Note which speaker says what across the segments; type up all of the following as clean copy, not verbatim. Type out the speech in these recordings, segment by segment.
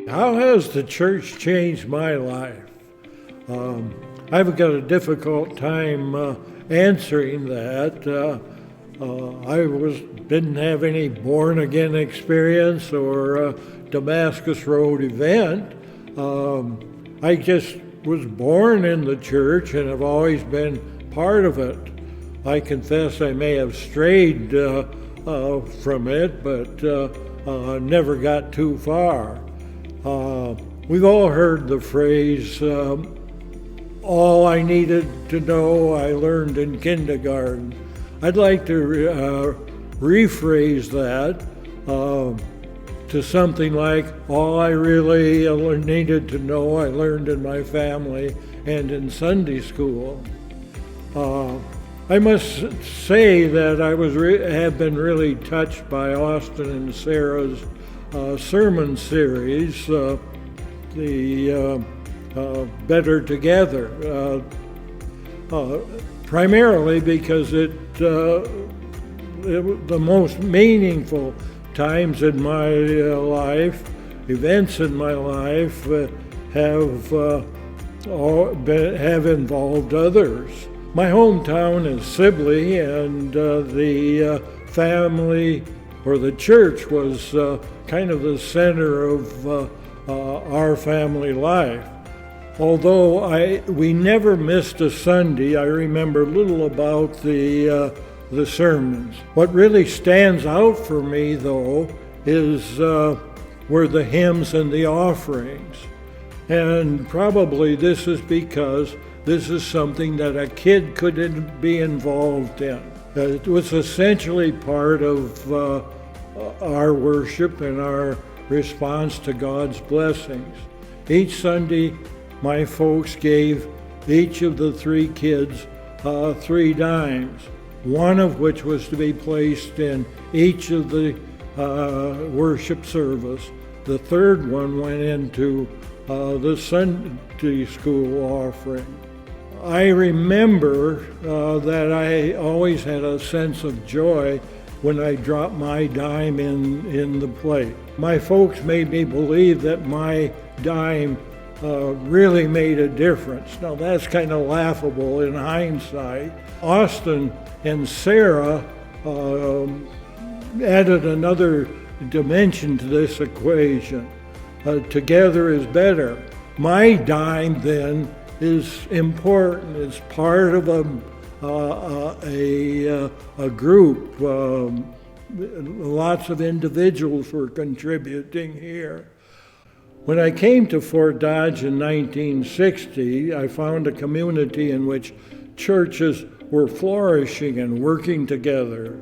Speaker 1: How has the church changed my life? I've got a difficult time answering that. Didn't have any born-again experience or Damascus Road event. I just was born in the church and have always been part of it. I confess I may have strayed from it, but never got too far. We've all heard the phrase, all I needed to know I learned in kindergarten. I'd like to rephrase that to something like, all I really needed to know I learned in my family and in Sunday school. I must say that I have been really touched by Austin and Sarah's sermon series, the Better Together, primarily because the most meaningful times in my life, events in my life, have involved others. My hometown is Sibley, and the family or the church was kind of the center of our family life. Although we never missed a Sunday, I remember little about the sermons. What really stands out for me, though, were the hymns and the offerings. And probably this is because this is something that a kid could be involved in. It was essentially part of our worship and our response to God's blessings. Each Sunday, my folks gave each of the three kids 3 dimes, one of which was to be placed in each of the worship service. The third one went into the Sunday school offering. I remember that I always had a sense of joy when I dropped my dime in the plate. My folks made me believe that my dime really made a difference. Now that's kind of laughable in hindsight. Austin and Sarah added another dimension to this equation. Together is better. My dime then is important. It's part of a group. Lots of individuals were contributing here. When I came to Fort Dodge in 1960, I found a community in which churches were flourishing and working together.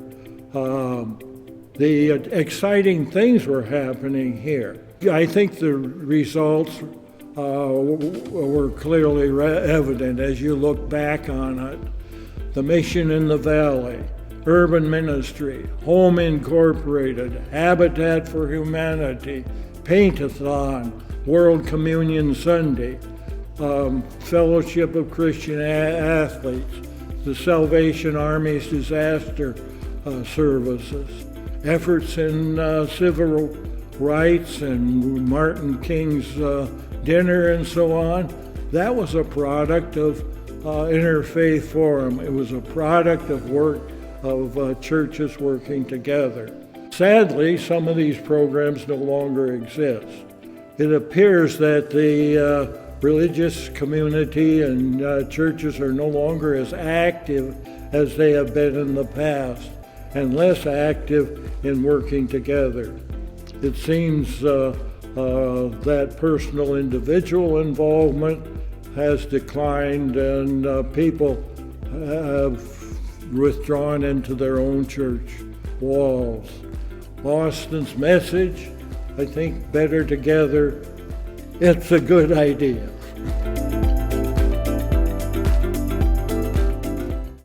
Speaker 1: The exciting things were happening here. I think the results were clearly evident as you look back on it. The Mission in the Valley, Urban Ministry, Home Incorporated, Habitat for Humanity, Paint-a-thon, World Communion Sunday, Fellowship of Christian Athletes, the Salvation Army's disaster services, efforts in civil rights and Martin King's dinner and so on. That was a product of Interfaith Forum. It was a product of work of churches working together. Sadly, some of these programs no longer exist. It appears that the religious community and churches are no longer as active as they have been in the past, and less active in working together. It seems that personal individual involvement has declined, and people have withdrawn into their own church walls. Austin's message, I think, Better Together, it's a good idea.